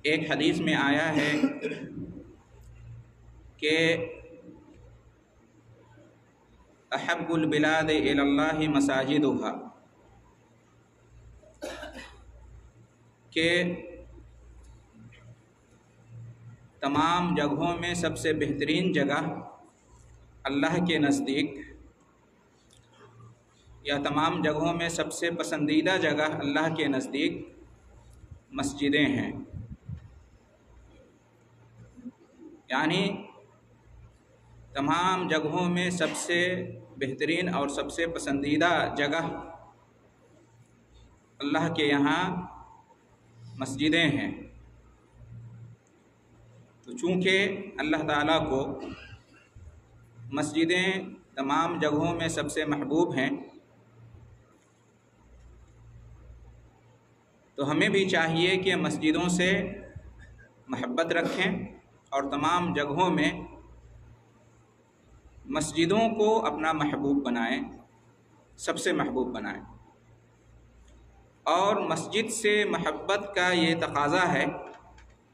ایک حدیث میں آیا ہے کہ احب البلاد الی اللہ مساجدها، کہ تمام جگہوں میں سب سے بہترین جگہ اللہ کے نزدیک، یا تمام جگہوں میں سب سے پسندیدہ جگہ اللہ کے نزدیک مسجدیں ہیں۔ یعنی تمام جگہوں میں سب سے بہترین اور سب سے پسندیدہ جگہ اللہ کے یہاں مسجدیں ہیں۔ تو چونکہ اللہ تعالیٰ کو مسجدیں تمام جگہوں میں سب سے محبوب ہیں، تو ہمیں بھی چاہیے کہ مسجدوں سے محبت رکھیں اور تمام جگہوں میں مسجدوں کو اپنا محبوب بنائیں، سب سے محبوب بنائیں۔ اور مسجد سے محبت کا یہ تقاضا ہے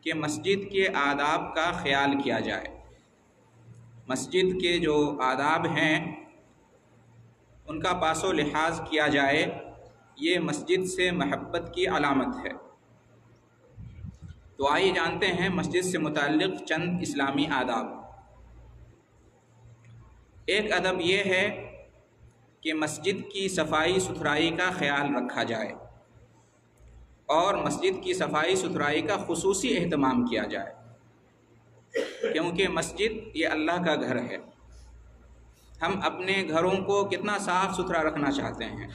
کہ مسجد کے آداب کا خیال کیا جائے۔ مسجد کے جو آداب ہیں ان کا پاس و لحاظ کیا جائے، یہ مسجد سے محبت کی علامت ہے۔ تو آئیے جانتے ہیں مسجد سے متعلق چند اسلامی آداب۔ ایک ادب یہ ہے کہ مسجد کی صفائی ستھرائی کا خیال رکھا جائے اور مسجد کی صفائی ستھرائی کا خصوصی اہتمام کیا جائے، کیونکہ مسجد یہ اللہ کا گھر ہے۔ ہم اپنے گھروں کو کتنا صاف ستھرا رکھنا چاہتے ہیں،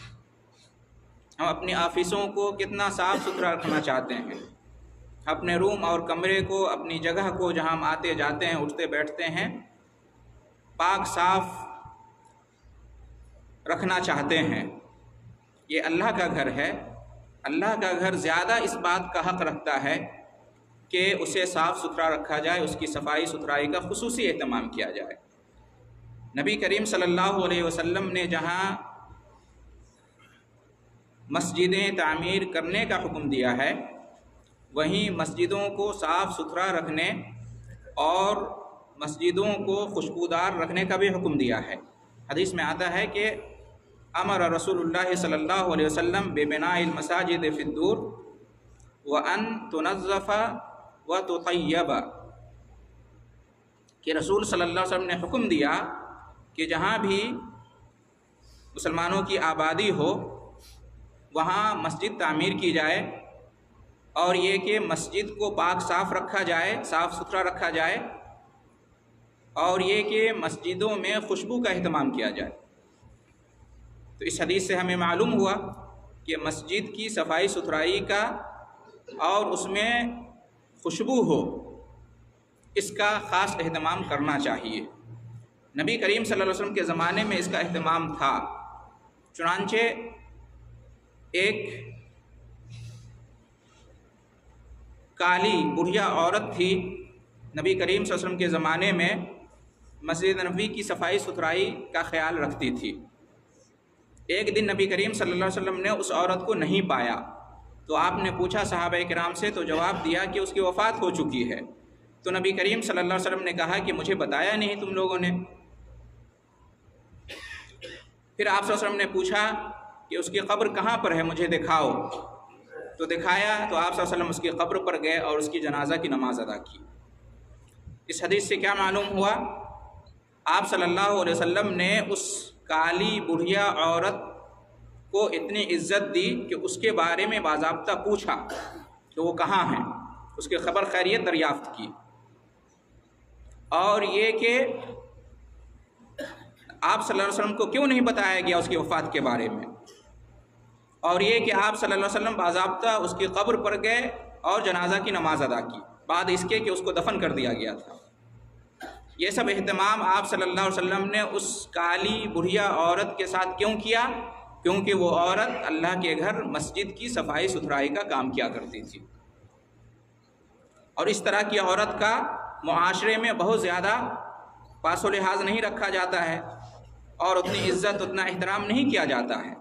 ہم اپنی آفسوں کو کتنا صاف ستھرا رکھنا چاہتے ہیں، اپنے روم اور کمرے کو، اپنی جگہ کو جہاں ہم آتے جاتے ہیں اٹھتے بیٹھتے ہیں پاک صاف رکھنا چاہتے ہیں۔ یہ اللہ کا گھر ہے۔ اللہ کا گھر زیادہ اس بات کا حق رکھتا ہے کہ اسے صاف ستھرا رکھا جائے، اس کی صفائی ستھرائی کا خصوصی اہتمام کیا جائے۔ نبی کریم صلی اللہ علیہ وسلم نے جہاں مسجدیں تعمیر کرنے کا حکم دیا ہے، وہیں مسجدوں کو صاف ستھرا رکھنے اور مسجدوں کو خوشبودار رکھنے کا بھی حکم دیا ہے۔ حدیث میں آتا ہے کہ امر رسول اللہ صلی اللہ علیہ وسلم ببناء المساجد فی الدور وان تنظف وتطیب، کہ رسول صلی اللہ علیہ وسلم نے حکم دیا کہ جہاں بھی مسلمانوں کی آبادی ہو وہاں مسجد تعمیر کی جائے، اور یہ کہ مسجد کو پاک صاف رکھا جائے، صاف ستھرا رکھا جائے، اور یہ کہ مسجدوں میں خوشبو کا اہتمام کیا جائے۔ تو اس حدیث سے ہمیں معلوم ہوا کہ مسجد کی صفائی ستھرائی کا اور اس میں خوشبو ہو، اس کا خاص اہتمام کرنا چاہیے۔ نبی کریم صلی اللہ علیہ وسلم کے زمانے میں اس کا اہتمام تھا۔ چنانچہ ایک کالی بڑھیا عورت تھی، نبی کریم صلی اللہ علیہ وسلم کے زمانے میں مسجد نبوی کی صفائی ستھرائی کا خیال رکھتی تھی۔ ایک دن نبی کریم صلی اللہ علیہ وسلم نے اس عورت کو نہیں پایا، تو آپ نے پوچھا صحابہ کرام سے، تو جواب دیا کہ اس کی وفات ہو چکی ہے۔ تو نبی کریم صلی اللہ علیہ وسلم نے کہا کہ مجھے بتایا نہیں تم لوگوں نے۔ پھر آپ صلی اللہ علیہ وسلم نے پوچھا کہ اس کی قبر کہاں پر ہے، مجھے دکھاؤ۔ تو دکھایا، تو آپ صلی اللہ علیہ وسلم اس کی قبر پر گئے اور اس کی جنازہ کی نماز ادا کی۔ اس حدیث سے کیا معلوم ہوا؟ آپ صلی اللہ علیہ وسلم نے اس کالی بڑھیا عورت کو اتنی عزت دی کہ اس کے بارے میں باضابطہ پوچھا کہ وہ کہاں ہیں، اس کی خبر خیریت دریافت کی۔ اور یہ کہ آپ صلی اللہ علیہ وسلم کو کیوں نہیں بتایا گیا اس کی وفات کے بارے میں، اور یہ کہ آپ صلی اللہ علیہ وسلم باضابطہ اس کی قبر پر گئے اور جنازہ کی نماز ادا کی، بعد اس کے کہ اس کو دفن کر دیا گیا تھا۔ یہ سب اہتمام آپ صلی اللہ علیہ وسلم نے اس کالی بڑھیا عورت کے ساتھ کیوں کیا؟ کیونکہ وہ عورت اللہ کے گھر مسجد کی صفائی ستھرائی کا کام کیا کرتی تھی، اور اس طرح کی عورت کا معاشرے میں بہت زیادہ پاس و لحاظ نہیں رکھا جاتا ہے اور اتنی عزت اتنا احترام نہیں کیا جاتا ہے۔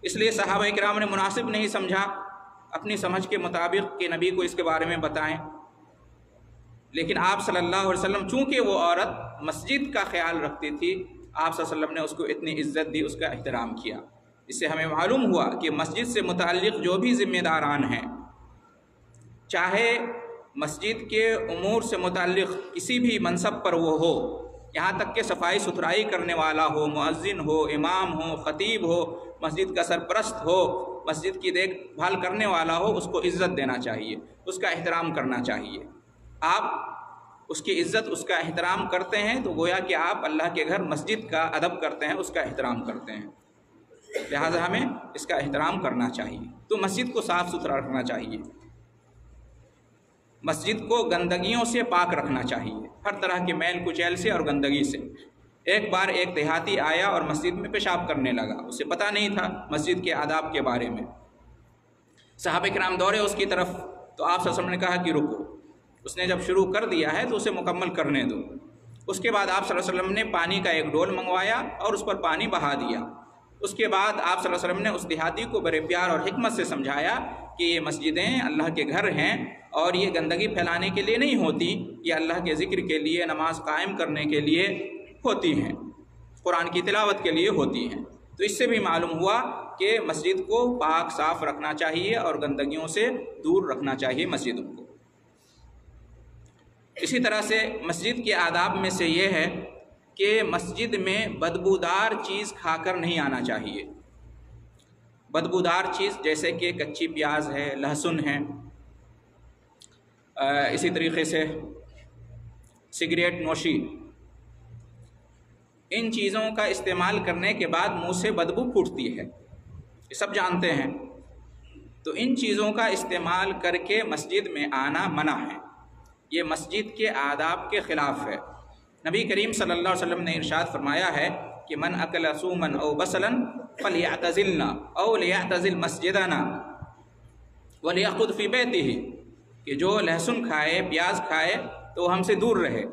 اس لیے صحابہ کرام نے مناسب نہیں سمجھا اپنی سمجھ کے مطابق کہ نبی کو اس کے بارے میں بتائیں، لیکن آپ صلی اللہ علیہ وسلم چونکہ وہ عورت مسجد کا خیال رکھتی تھی، آپ صلی اللہ علیہ وسلم نے اس کو اتنی عزت دی، اس کا احترام کیا۔ اس سے ہمیں معلوم ہوا کہ مسجد سے متعلق جو بھی ذمہ داران ہیں، چاہے مسجد کے امور سے متعلق کسی بھی منصب پر وہ ہو، یہاں تک کہ صفائی ستھرائی کرنے والا ہو، مؤذن ہو، امام ہو، خطیب ہو، مسجد کا سرپرست ہو، مسجد کی دیکھ بھال کرنے والا ہو، اس کو عزت دینا چاہیے، اس کا احترام کرنا چاہیے۔ آپ اس کی عزت، اس کا احترام کرتے ہیں تو گویا کہ آپ اللہ کے گھر مسجد کا ادب کرتے ہیں، اس کا احترام کرتے ہیں، لہٰذا ہمیں اس کا احترام کرنا چاہیے۔ تو مسجد کو صاف ستھرا رکھنا چاہیے، مسجد کو گندگیوں سے پاک رکھنا چاہیے، ہر طرح کے میل کچیل سے اور گندگی سے۔ ایک بار ایک دیہاتی آیا اور مسجد میں پیشاب کرنے لگا، اسے پتہ نہیں تھا مسجد کے آداب کے بارے میں۔ صحابہ کرام دوڑے اس کی طرف، تو آپ صلی اللہ علیہ وسلم نے کہا کہ رکو، اس نے جب شروع کر دیا ہے تو اسے مکمل کرنے دو۔ اس کے بعد آپ صلی اللہ علیہ وسلم نے پانی کا ایک ڈول منگوایا اور اس پر پانی بہا دیا۔ اس کے بعد آپ صلی اللہ علیہ وسلم نے اس دیہاتی کو بڑے پیار اور حکمت سے سمجھایا کہ یہ مسجدیں اللہ کے گھر ہیں اور یہ گندگی پھیلانے کے لیے نہیں ہوتی، یہ اللہ کے ذکر کے لیے، نماز قائم کرنے کے لیے ہوتی ہیں، قرآن کی تلاوت کے لیے ہوتی ہیں۔ تو اس سے بھی معلوم ہوا کہ مسجد کو پاک صاف رکھنا چاہیے اور گندگیوں سے دور رکھنا چاہیے مسجدوں کو۔ اسی طرح سے مسجد کے آداب میں سے یہ ہے کہ مسجد میں بدبودار چیز کھا کر نہیں آنا چاہیے۔ بدبودار چیز جیسے کہ کچی پیاز ہے، لہسن ہے، اسی طریقے سے سگریٹ نوشی، ان چیزوں کا استعمال کرنے کے بعد منہ سے بدبو پھوٹتی ہے، یہ سب جانتے ہیں۔ تو ان چیزوں کا استعمال کر کے مسجد میں آنا منع ہے، یہ مسجد کے آداب کے خلاف ہے۔ نبی کریم صلی اللہ علیہ وسلم نے ارشاد فرمایا ہے کہ من اکل سومن او بصلا فلیعتزلنا او لیعتزل مسجدنا ولیأخذ فی بیتہ، کہ جو لہسن کھائے، پیاز کھائے تو ہم سے دور رہے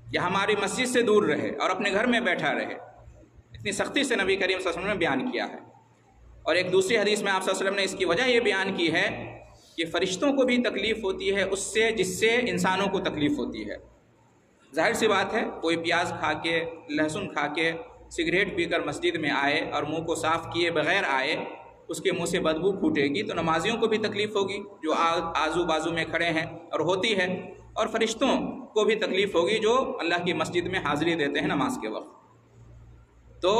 یا ہماری مسجد سے دور رہے اور اپنے گھر میں بیٹھا رہے۔ اتنی سختی سے نبی کریم صلی اللہ علیہ وسلم نے بیان کیا ہے۔ اور ایک دوسری حدیث میں آپ صلی اللہ علیہ وسلم نے اس کی وجہ یہ بیان کی ہے کہ فرشتوں کو بھی تکلیف ہوتی ہے اس سے جس سے انسانوں کو تکلیف ہوتی ہے۔ ظاہر سی بات ہے، کوئی پیاز کھا کے، لہسن کھا کے، سگریٹ پی کر مسجد میں آئے اور منہ کو صاف کیے بغیر آئے، اس کے منہ سے بدبو پھوٹے گی تو نمازیوں کو بھی تکلیف ہوگی جو آزو بازو میں کھڑے ہیں اور ہوتی ہے، اور فرشتوں کو بھی تکلیف ہوگی جو اللہ کی مسجد میں حاضری دیتے ہیں نماز کے وقت۔ تو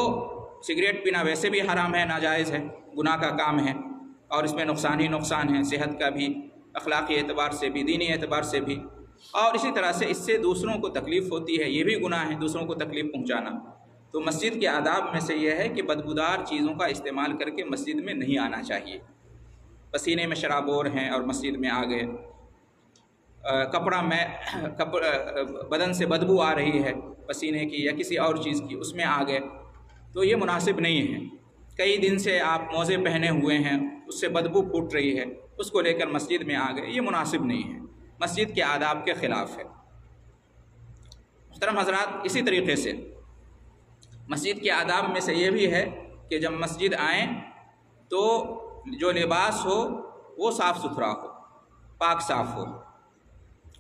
سگریٹ پینا ویسے بھی حرام ہے، ناجائز ہے، گناہ کا کام ہے، اور اس میں نقصان ہی نقصان ہے، صحت کا بھی، اخلاقی اعتبار سے بھی، دینی اعتبار سے بھی، اور اسی طرح سے اس سے دوسروں کو تکلیف ہوتی ہے، یہ بھی گناہ ہے دوسروں کو تکلیف پہنچانا۔ تو مسجد کے آداب میں سے یہ ہے کہ بدبودار چیزوں کا استعمال کر کے مسجد میں نہیں آنا چاہیے۔ پسینے میں شرابور ہیں اور مسجد میں آ گئے، بدن سے بدبو آ رہی ہے پسینے کی یا کسی اور چیز کی، اس میں آ گئے تو یہ مناسب نہیں ہے۔ کئی دن سے آپ موزے پہنے ہوئے ہیں، اس سے بدبو پھوٹ رہی ہے، اس کو لے کر مسجد میں آ گئے، یہ مناسب نہیں ہے، مسجد کے آداب کے خلاف ہے۔ محترم حضرات، اسی طریقے سے مسجد کے آداب میں سے یہ بھی ہے کہ جب مسجد آئیں تو جو لباس ہو وہ صاف ستھرا ہو، پاک صاف ہو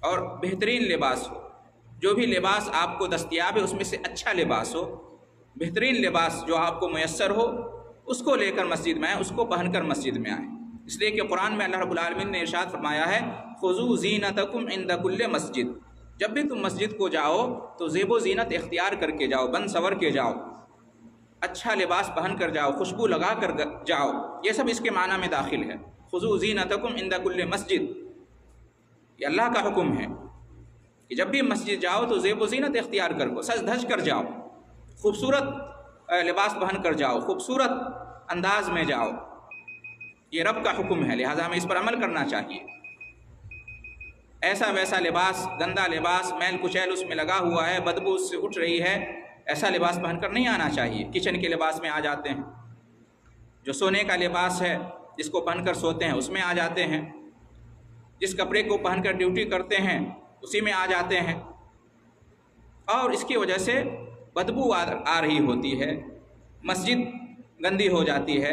اور بہترین لباس ہو۔ جو بھی لباس آپ کو دستیاب ہے اس میں سے اچھا لباس ہو، بہترین لباس جو آپ کو میسر ہو، اس کو لے کر مسجد میں آئیں، اس کو پہن کر مسجد میں آئیں۔ اس لیے کہ قرآن میں اللہ رب العالمین نے ارشاد فرمایا ہے خذوا زینتکم عند کل مسجد، جب بھی تم مسجد کو جاؤ تو زیب و زینت اختیار کر کے جاؤ، بن سور کے جاؤ، اچھا لباس پہن کر جاؤ، خوشبو لگا کر جاؤ، یہ سب اس کے معنی میں داخل ہے۔ خذوا زینتکم عند کل مسجد، یہ اللہ کا حکم ہے کہ جب بھی مسجد جاؤ تو زیب و زینت اختیار کر کو، سج دھج کر جاؤ، خوبصورت لباس پہن کر جاؤ، خوبصورت انداز میں جاؤ، یہ رب کا حکم ہے، لہٰذا ہمیں اس پر عمل کرنا چاہیے۔ ایسا ویسا لباس، گندا لباس، میل کچیل اس میں لگا ہوا ہے، بدبو اس سے اٹھ رہی ہے، ایسا لباس پہن کر نہیں آنا چاہیے۔ کچن کے لباس میں آ جاتے ہیں، جو سونے کا لباس ہے جس کو پہن کر سوتے ہیں اس میں آ جاتے ہیں، جس کپڑے کو پہن کر ڈیوٹی کرتے ہیں اسی میں آ جاتے ہیں، اور اس کی وجہ سے بدبو آ رہی ہوتی ہے، مسجد گندی ہو جاتی ہے،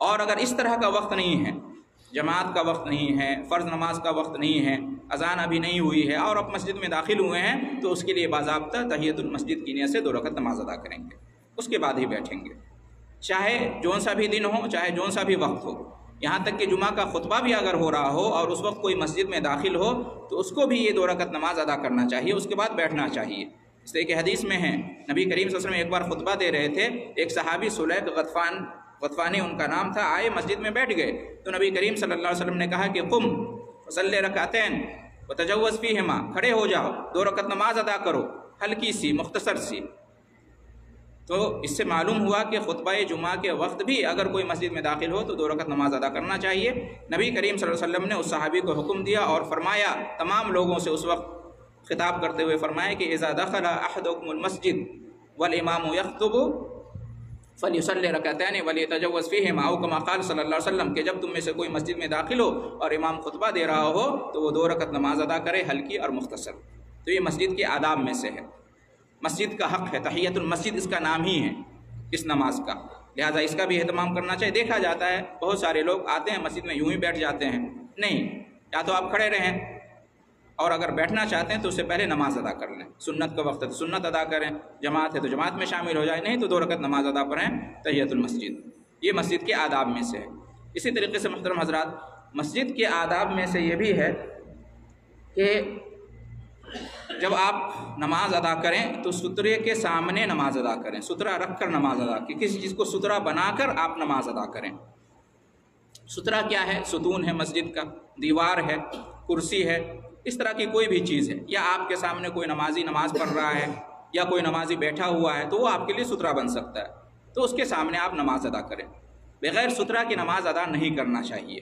اور اگر اس طرح کا وقت نہیں ہے، جماعت کا وقت نہیں ہے، فرض نماز کا وقت نہیں ہے، اذان ابھی نہیں ہوئی ہے اور آپ مسجد میں داخل ہوئے ہیں، تو اس کے لیے باضابطہ تحیۃ المسجد کی نیت سے 2 رکعت نماز ادا کریں گے، اس کے بعد ہی بیٹھیں گے، چاہے جون سا بھی دن ہو، چاہے جون سا بھی وقت ہو، یہاں تک کہ جمعہ کا خطبہ بھی اگر ہو رہا ہو اور اس وقت کوئی مسجد میں داخل ہو تو اس کو بھی یہ 2 رکعت نماز ادا کرنا چاہیے، اس کے بعد بیٹھنا چاہیے۔ اس لیے کہ حدیث میں ہے، نبی کریم صلی اللہ علیہ وسلم ایک بار خطبہ دے رہے تھے، ایک صحابی سلیق غطفانی ان کا نام تھا، آئے مسجد میں بیٹھ گئے، تو نبی کریم صلی اللہ علیہ وسلم نے کہا کہ قم وصلی رکعتین وتجوز فیہما، کھڑے ہو جاؤ، 2 رکعت نماز ادا کرو، ہلکی سی مختصر سی۔ تو اس سے معلوم ہوا کہ خطبہ جمعہ کے وقت بھی اگر کوئی مسجد میں داخل ہو تو 2 رکعت نماز ادا کرنا چاہیے۔ نبی کریم صلی اللہ علیہ وسلم نے اس صحابی کو حکم دیا اور فرمایا، تمام لوگوں سے اس وقت خطاب کرتے ہوئے فرمایا کہ اذا دخل احدکم المسجد والامام یخطب فلیصلی رکعتین ولیتجوز فیہما او کما قال صلی اللہ علیہ وسلم، کہ جب تم میں سے کوئی مسجد میں داخل ہو اور امام خطبہ دے رہا ہو تو وہ 2 رکعت نماز ادا کرے، ہلکی اور مختصر۔ تو یہ مسجد کے آداب میں سے ہے، مسجد کا حق ہے، تحیۃ المسجد اس کا نام ہی ہے اس نماز کا، لہٰذا اس کا بھی اہتمام کرنا چاہیے۔ دیکھا جاتا ہے بہت سارے لوگ آتے ہیں مسجد میں یوں ہی بیٹھ جاتے ہیں، نہیں، یا تو آپ کھڑے رہیں اور اگر بیٹھنا چاہتے ہیں تو اس سے پہلے نماز ادا کر لیں، سنت کا وقت ہے تو سنت ادا کریں، جماعت ہے تو جماعت میں شامل ہو جائیں، نہیں تو 2 رکعت نماز ادا پڑھیں تحیۃ المسجد۔ یہ مسجد کے آداب میں سے ہے۔ اسی طریقے سے محترم حضرات، مسجد کے آداب میں سے یہ بھی ہے کہ جب آپ نماز ادا کریں تو سترے کے سامنے نماز ادا کریں، سترہ رکھ کر نماز ادا کریں، کسی چیز کو سترہ بنا کر آپ نماز ادا کریں۔ سترہ کیا ہے؟ ستون ہے مسجد کا، دیوار ہے، کرسی ہے، اس طرح کی کوئی بھی چیز ہے، یا آپ کے سامنے کوئی نمازی نماز پڑھ رہا ہے یا کوئی نمازی بیٹھا ہوا ہے تو وہ آپ کے لیے سترہ بن سکتا ہے، تو اس کے سامنے آپ نماز ادا کریں۔ بغیر سترہ کی نماز ادا نہیں کرنا چاہیے،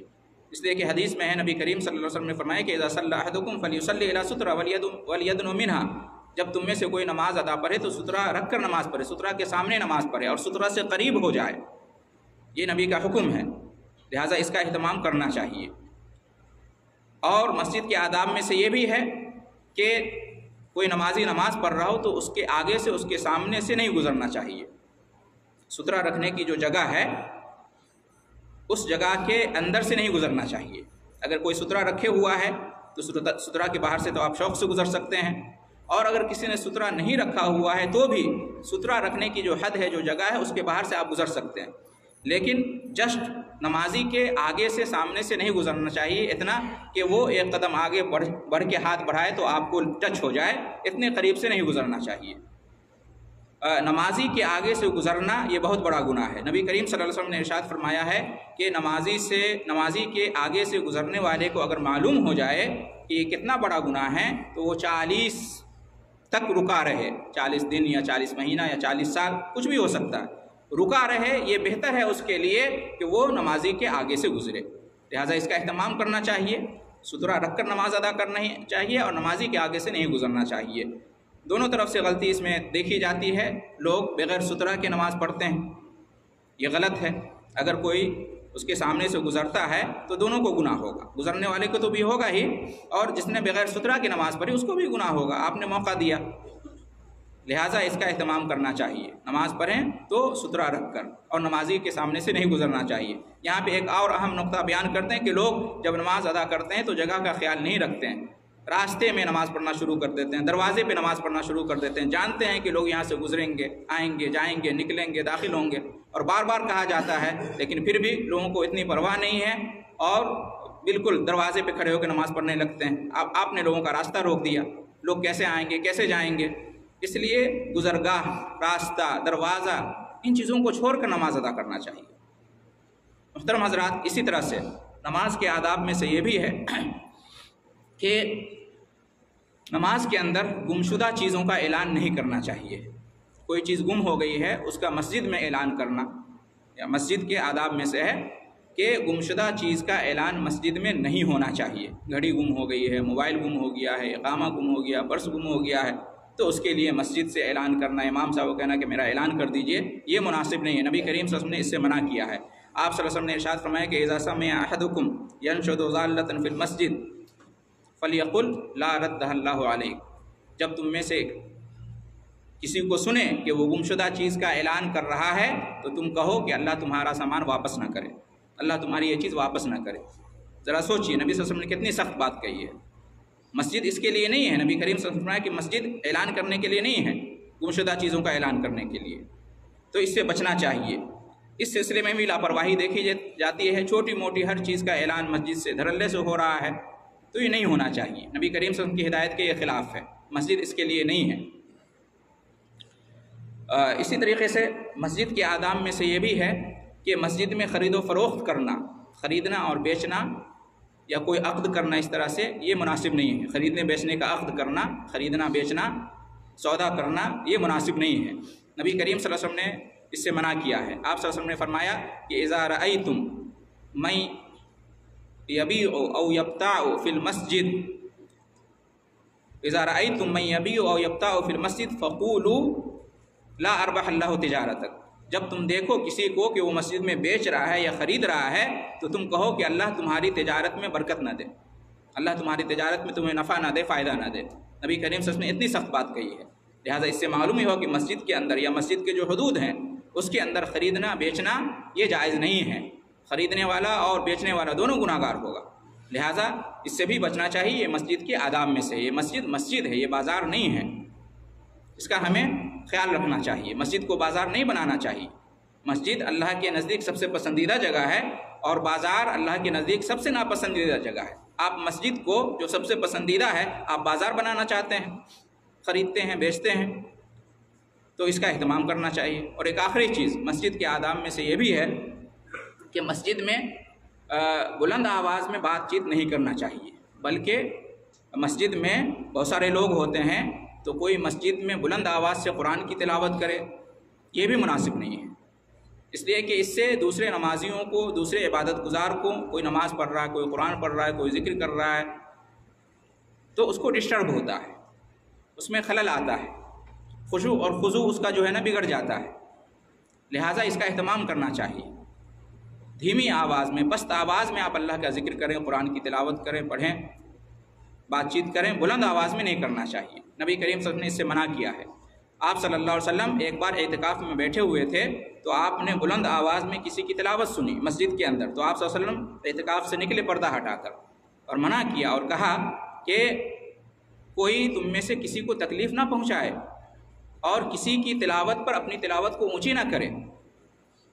اس لیے کہ حدیث میں ہے، نبی کریم صلی اللہ علیہ وسلم نے فرمایا کہ اذا صلی احدکم فلیصلی الی سترہ ولیدن منہا، جب تم میں سے کوئی نماز ادا پڑھے تو سترہ رکھ کر نماز پڑھے، سترہ کے سامنے نماز پڑھے اور سترہ سے قریب ہو جائے، یہ نبی کا حکم ہے، لہٰذا اس کا اہتمام کرنا چاہیے۔ اور مسجد کے آداب میں سے یہ بھی ہے کہ کوئی نمازی نماز پڑھ رہا ہو تو اس کے آگے سے، اس کے سامنے سے نہیں گزرنا چاہیے۔ سترہ رکھنے کی جو جگہ ہے اس جگہ کے اندر سے نہیں گزرنا چاہیے۔ اگر کوئی سترہ رکھے ہوا ہے تو سترہ کے باہر سے تو آپ شوق سے گزر سکتے ہیں، اور اگر کسی نے سترہ نہیں رکھا ہوا ہے تو بھی سترہ رکھنے کی جو حد ہے، جو جگہ ہے، اس کے باہر سے آپ گزر سکتے ہیں، لیکن جسٹ نمازی کے آگے سے، سامنے سے نہیں گزرنا چاہیے، اتنا کہ وہ ایک قدم آگے بڑھ کے ہاتھ بڑھائے تو آپ کو ٹچ ہو جائے، اتنے قریب سے نہیں گزرنا چاہیے۔ نمازی کے آگے سے گزرنا یہ بہت بڑا گناہ ہے۔ نبی کریم صلی اللہ علیہ وسلم نے ارشاد فرمایا ہے کہ نمازی کے آگے سے گزرنے والے کو اگر معلوم ہو جائے کہ یہ کتنا بڑا گناہ ہے تو وہ 40 تک رکا رہے، 40 دن یا 40 مہینہ یا 40 سال، کچھ بھی ہو سکتا ہے، رکا رہے، یہ بہتر ہے اس کے لیے کہ وہ نمازی کے آگے سے گزرے۔ لہٰذا اس کا اہتمام کرنا چاہیے، سترہ رکھ کر نماز ادا کرنا چاہیے اور نمازی کے آگے سے نہیں گزرنا چاہیے۔ دونوں طرف سے غلطی اس میں دیکھی جاتی ہے، لوگ بغیر سترہ کے نماز پڑھتے ہیں، یہ غلط ہے۔ اگر کوئی اس کے سامنے سے گزرتا ہے تو دونوں کو گناہ ہوگا، گزرنے والے کو تو بھی ہوگا ہی، اور جس نے بغیر سترہ کی نماز پڑھی اس کو بھی گناہ ہوگا، آپ نے موقع دیا۔ لہٰذا اس کا اہتمام کرنا چاہیے، نماز پڑھیں تو سترہ رکھ کر، اور نمازی کے سامنے سے نہیں گزرنا چاہیے۔ یہاں پہ ایک اور اہم نقطہ بیان کرتے ہیں کہ لوگ جب نماز ادا کرتے ہیں تو جگہ کا خیال نہیں رکھتے ہیں، راستے میں نماز پڑھنا شروع کر دیتے ہیں، دروازے پہ نماز پڑھنا شروع کر دیتے ہیں، جانتے ہیں کہ لوگ یہاں سے گزریں گے، آئیں گے، جائیں گے، نکلیں گے، داخل ہوں گے، اور بار بار کہا جاتا ہے، لیکن پھر بھی لوگوں کو اتنی پرواہ نہیں ہے اور بالکل دروازے پہ کھڑے ہو کے نماز پڑھنے لگتے ہیں۔ آپ نے لوگوں کا راستہ روک دیا، لوگ کیسے آئیں گے، کیسے جائیں گے؟ اس لیے گزرگاہ، راستہ، دروازہ، ان چیزوں کو چھوڑ کر نماز ادا کرنا چاہیے۔ محترم حضرات، اسی طرح سے نماز کے آداب میں سے یہ بھی ہے کہ نماز کے اندر گمشدہ چیزوں کا اعلان نہیں کرنا چاہیے۔ کوئی چیز گم ہو گئی ہے اس کا مسجد میں اعلان کرنا، یا مسجد کے آداب میں سے ہے کہ گمشدہ چیز کا اعلان مسجد میں نہیں ہونا چاہیے۔ گھڑی گم ہو گئی ہے، موبائل گم ہو گیا ہے، اقامہ گم ہو گیا، پرس گم ہو گیا ہے، تو اس کے لیے مسجد سے اعلان کرنا، امام صاحب کو کہنا کہ میرا اعلان کر دیجئے، یہ مناسب نہیں ہے۔ نبی کریم صلی اللہ علیہ وسلم نے اس سے منع کیا ہے۔ آپ صلی اللہ علیہ وسلم نے ارشاد فرمایا کہ اذا سمع احدکم ينشد ضالة في المسجد فلیقل لا ردها اللہ علیک، جب تم میں سے کسی کو سنے کہ وہ گمشدہ چیز کا اعلان کر رہا ہے تو تم کہو کہ اللہ تمہارا سامان واپس نہ کرے، اللہ تمہاری یہ چیز واپس نہ کرے۔ ذرا سوچیے نبی صلی اللہ علیہ وسلم نے کتنی سخت بات کہی ہے۔ مسجد اس کے لیے نہیں ہے، نبی کریم صلی اللہ علیہ وسلم نے کہ مسجد اعلان کرنے کے لیے نہیں ہے، گمشدہ چیزوں کا اعلان کرنے کے لیے، تو اس سے بچنا چاہیے۔ اس سلسلے میں بھی لاپرواہی دیکھی جاتی ہے، چھوٹی موٹی ہر چیز کا اعلان مسجد سے دھڑلے سے ہو رہا ہے، تو یہ نہیں ہونا چاہیے۔ نبی کریم صلی اللہ علیہ وسلم کی ہدایت کے یہ خلاف ہے، مسجد اس کے لیے نہیں ہے۔ اسی طریقے سے مسجد کے آداب میں سے یہ بھی ہے کہ مسجد میں خرید و فروخت کرنا، خریدنا اور بیچنا یا کوئی عقد کرنا اس طرح سے یہ مناسب نہیں ہے۔ خریدنے بیچنے کا عقد کرنا، خریدنا بیچنا، سودا کرنا یہ مناسب نہیں ہے۔ نبی کریم صلی اللہ علیہ وسلم نے اس سے منع کیا ہے۔ آپ صلی اللہ علیہ وسلم نے فرمایا کہ اذا رأیتم من یبیع او یبتاع فی المسجد، اذا رأیتم من یبیع او یبتاع فی المسجد فقولوا لا اربح اللہ تجارتک، جب تم دیکھو کسی کو کہ وہ مسجد میں بیچ رہا ہے یا خرید رہا ہے تو تم کہو کہ اللہ تمہاری تجارت میں برکت نہ دے، اللہ تمہاری تجارت میں تمہیں نفع نہ دے، فائدہ نہ دے۔ نبی کریم صلی اللہ علیہ وسلم نے اتنی سخت بات کہی ہے، لہٰذا اس سے معلوم ہی ہو کہ مسجد کے اندر یا مسجد کے جو حدود ہیں اس کے اندر خریدنا بیچنا یہ جائز نہیں ہے۔ خریدنے والا اور بیچنے والا دونوں گناہ گار ہوگا، لہٰذا اس سے بھی بچنا چاہیے۔ یہ مسجد کے آداب میں سے، یہ مسجد ہے، یہ بازار نہیں ہے، اس کا ہمیں خیال رکھنا چاہیے۔ مسجد کو بازار نہیں بنانا چاہیے۔ مسجد اللہ کے نزدیک سب سے پسندیدہ جگہ ہے اور بازار اللہ کے نزدیک سب سے ناپسندیدہ جگہ ہے۔ آپ مسجد کو جو سب سے پسندیدہ ہے آپ بازار بنانا چاہتے ہیں، خریدتے ہیں بیچتے ہیں، تو اس کا اہتمام کرنا چاہیے۔ اور ایک آخری چیز مسجد کے آداب میں سے یہ بھی ہے کہ مسجد میں بلند آواز میں بات چیت نہیں کرنا چاہیے، بلکہ مسجد میں بہت سارے لوگ ہوتے ہیں تو کوئی مسجد میں بلند آواز سے قرآن کی تلاوت کرے، یہ بھی مناسب نہیں ہے، اس لیے کہ اس سے دوسرے نمازیوں کو، دوسرے عبادت گزار کو، کوئی نماز پڑھ رہا ہے، کوئی قرآن پڑھ رہا ہے، کوئی ذکر کر رہا ہے، تو اس کو ڈسٹرب ہوتا ہے، اس میں خلل آتا ہے، خشوع اور خضوع اس کا جو ہے نا بگڑ جاتا ہے۔ لہٰذا اس کا اہتمام کرنا چاہیے۔ دھیمی آواز میں، پست آواز میں آپ اللہ کا ذکر کریں، قرآن کی تلاوت کریں، پڑھیں، بات چیت کریں، بلند آواز میں نہیں کرنا چاہیے۔ نبی کریم صلی اللہ علیہ وسلم نے اس سے منع کیا ہے۔ آپ صلی اللہ علیہ وسلم ایک بار اعتکاف میں بیٹھے ہوئے تھے تو آپ نے بلند آواز میں کسی کی تلاوت سنی مسجد کے اندر، تو آپ صلی اللہ علیہ وسلم اعتکاف سے نکلے پردہ ہٹا کر اور منع کیا اور کہا کہ کوئی تم میں سے کسی کو تکلیف نہ پہنچائے اور کسی کی تلاوت پر اپنی تلاوت کو اونچی نہ کرے۔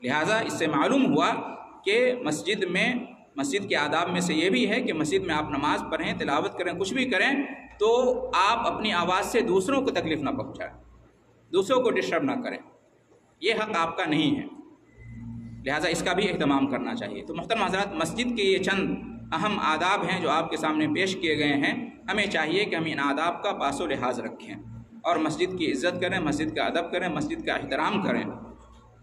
لہٰذا اس سے معلوم ہوا کہ مسجد کے آداب میں سے یہ بھی ہے کہ مسجد میں آپ نماز پڑھیں، تلاوت کریں، کچھ بھی کریں تو آپ اپنی آواز سے دوسروں کو تکلیف نہ پہنچائیں، دوسروں کو ڈسٹرب نہ کریں، یہ حق آپ کا نہیں ہے، لہٰذا اس کا بھی اہتمام کرنا چاہیے۔ تو محترم حضرات، مسجد کے یہ چند اہم آداب ہیں جو آپ کے سامنے پیش کیے گئے ہیں، ہمیں چاہیے کہ ہم ان آداب کا پاس و لحاظ رکھیں اور مسجد کی عزت کریں، مسجد کا ادب کریں، مسجد کا احترام کریں۔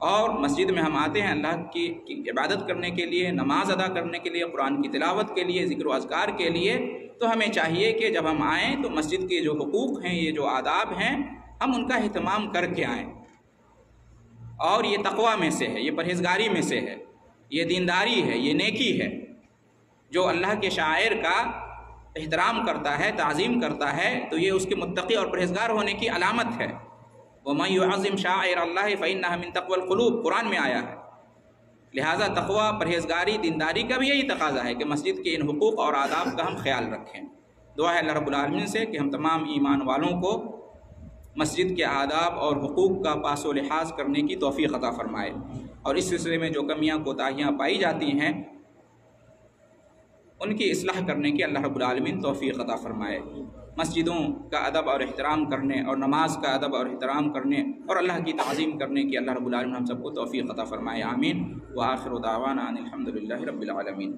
اور مسجد میں ہم آتے ہیں اللہ کی عبادت کرنے کے لیے، نماز ادا کرنے کے لیے، قرآن کی تلاوت کے لیے، ذکر و اذکار کے لیے، تو ہمیں چاہیے کہ جب ہم آئیں تو مسجد کے جو حقوق ہیں، یہ جو آداب ہیں، ہم ان کا اہتمام کر کے آئیں۔ اور یہ تقویٰ میں سے ہے، یہ پرہیزگاری میں سے ہے، یہ دینداری ہے، یہ نیکی ہے۔ جو اللہ کے شاعر کا احترام کرتا ہے، تعظیم کرتا ہے، تو یہ اس کے متقی اور پرہیزگار ہونے کی علامت ہے۔ وَمَن يُعَظِّمْ شَعَائِرَ اللَّهِ فَإِنَّهَا مِن تَقْوَى الْقُلُوبِ، قرآن میں آیا ہے۔ لہٰذا تقویٰ، پرہیزگاری، دینداری کا بھی یہی تقاضا ہے کہ مسجد کے ان حقوق اور آداب کا ہم خیال رکھیں۔ دعا ہے اللہ رب العالمین سے کہ ہم تمام ایمان والوں کو مسجد کے آداب اور حقوق کا پاس و لحاظ کرنے کی توفیق عطا فرمائے، اور اس سلسلے میں جو کمیاں کوتاہیاں پائی جاتی ہیں ان کی اصلاح کرنے کی اللہ رب العالمین توفیق عطا فرمائے۔ مسجدوں کا ادب اور احترام کرنے اور نماز کا ادب اور احترام کرنے اور اللہ کی تعظیم کرنے کی اللہ رب العالمین ہم سب کو توفیق عطا فرمائے، آمین۔ وآخر دعوانا ان الحمد للہ رب العالمین۔